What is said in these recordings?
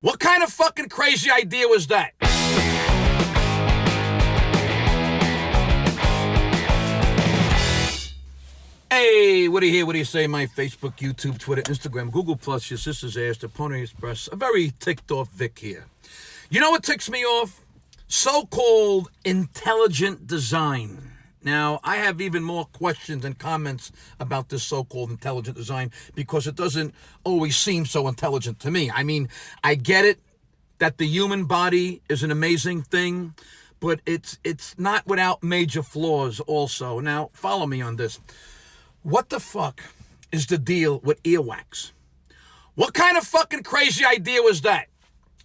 What kind of fucking crazy idea was that? Hey, what do you hear? What do you say? My Facebook, YouTube, Twitter, Instagram, Google Plus, your sister's ass, the Pony Express. A very ticked off Vic here. You know what ticks me off? So-called intelligent design. Now, I have even more questions and comments about this so-called intelligent design because it doesn't always seem so intelligent to me. I mean, I get it that the human body is an amazing thing, but it's not without major flaws also. Now, follow me on this. What the fuck is the deal with earwax? What kind of fucking crazy idea was that?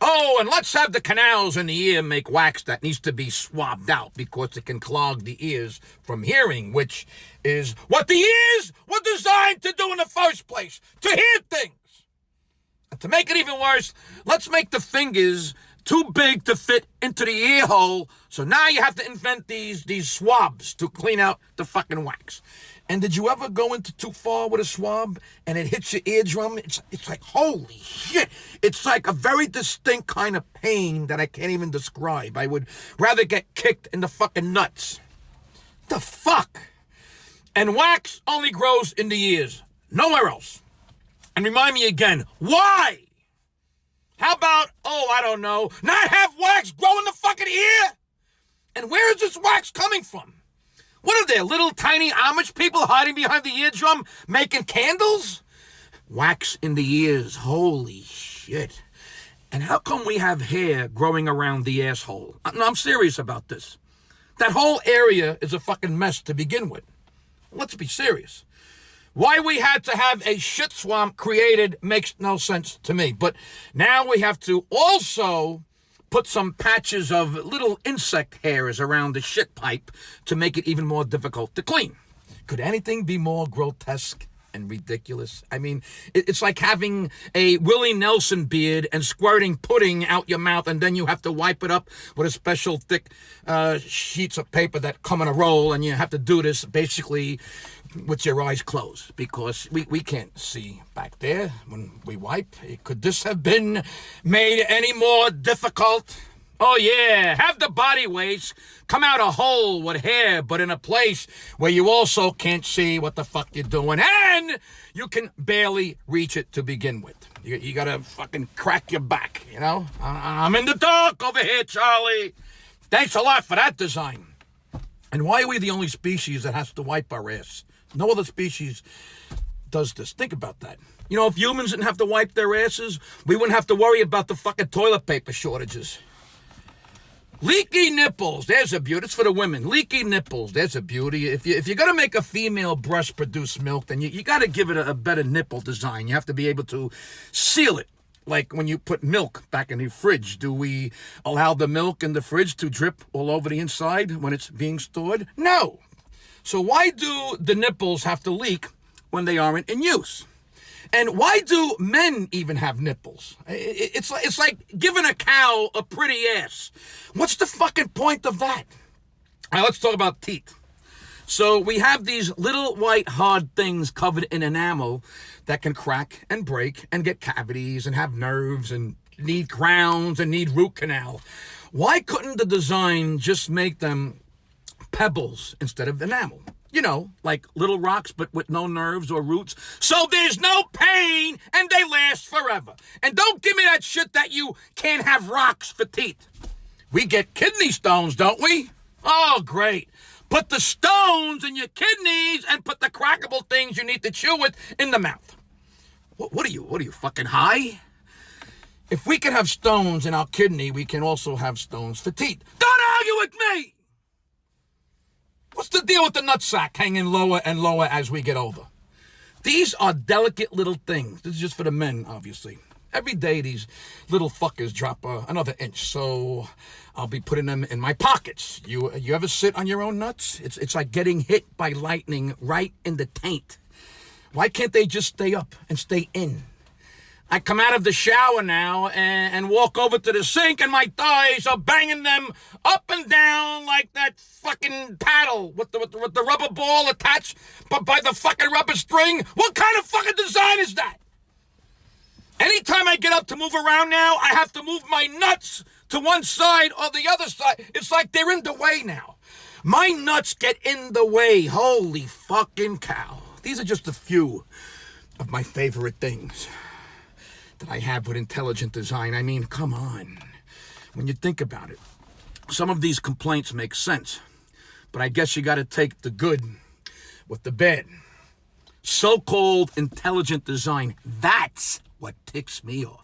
Oh, and let's have the canals in the ear make wax that needs to be swabbed out because it can clog the ears from hearing, which is what the ears were designed to do in the first place, to hear things. And to make it even worse, let's make the fingers too big to fit into the ear hole, so now you have to invent these swabs to clean out the fucking wax. And did you ever go into too far with a swab and it hits your eardrum? It's like, holy shit. It's like a very distinct kind of pain that I can't even describe. I would rather get kicked in the fucking nuts. The fuck? And wax only grows in the ears, nowhere else. And remind me again, why? How about, I don't know, not have wax grow in the fucking ear? And where is this wax coming from? What are there, little tiny Amish people hiding behind the eardrum making candles? Wax in the ears, holy shit. And how come we have hair growing around the asshole? No, I'm serious about this. That whole area is a fucking mess to begin with. Let's be serious. Why we had to have a shit swamp created makes no sense to me. But now we have to also put some patches of little insect hairs around the shit pipe to make it even more difficult to clean. Could anything be more grotesque and ridiculous? I mean, it's like having a Willie Nelson beard and squirting pudding out your mouth, and then you have to wipe it up with a special thick sheets of paper that come in a roll, and you have to do this basically with your eyes closed because we can't see back there when we wipe. Could this have been made any more difficult? Oh yeah, have the body weights come out a hole with hair, but in a place where you also can't see what the fuck you're doing, and you can barely reach it to begin with. You gotta fucking crack your back, you know? I'm in the dark over here, Charlie. Thanks a lot for that design. And why are we the only species that has to wipe our ass? No other species does this. Think about that. You know, if humans didn't have to wipe their asses, we wouldn't have to worry about the fucking toilet paper shortages. Leaky nipples, there's a beauty. It's for the women. Leaky nipples, there's a beauty. If you're going to make a female breast produce milk, then you got to give it a better nipple design. You have to be able to seal it. Like when you put milk back in the fridge, do we allow the milk in the fridge to drip all over the inside when it's being stored? No. So why do the nipples have to leak when they aren't in use? And why do men even have nipples? It's like giving a cow a pretty ass. What's the fucking point of that? All right, let's talk about teeth. So we have these little white hard things covered in enamel that can crack and break and get cavities and have nerves and need crowns and need root canal. Why couldn't the design just make them pebbles instead of enamel? You know, like little rocks, but with no nerves or roots. So there's no pain and they last forever. And don't give me that shit that you can't have rocks for teeth. We get kidney stones, don't we? Oh, great. Put the stones in your kidneys and put the crackable things you need to chew with in the mouth. What are you, fucking high? If we can have stones in our kidney, we can also have stones for teeth. Don't argue with me! What's the deal with the nutsack hanging lower and lower as we get older? These are delicate little things. This is just for the men, obviously. Every day, these little fuckers drop another inch, so I'll be putting them in my pockets. You ever sit on your own nuts? It's like getting hit by lightning right in the taint. Why can't they just stay up and stay in? I come out of the shower now and walk over to the sink, and my thighs are banging them up and down like that fucking paddle with the rubber ball attached by the fucking rubber string. What kind of fucking design is that? And Anytime I get up to move around now, I have to move my nuts to one side or the other side. It's like they're in the way now. My nuts get in the way. Holy fucking cow. These are just a few of my favorite things that I have with intelligent design. I mean, come on. When you think about it, some of these complaints make sense, but I guess you got to take the good with the bad. So-called intelligent design, that's what ticks me off.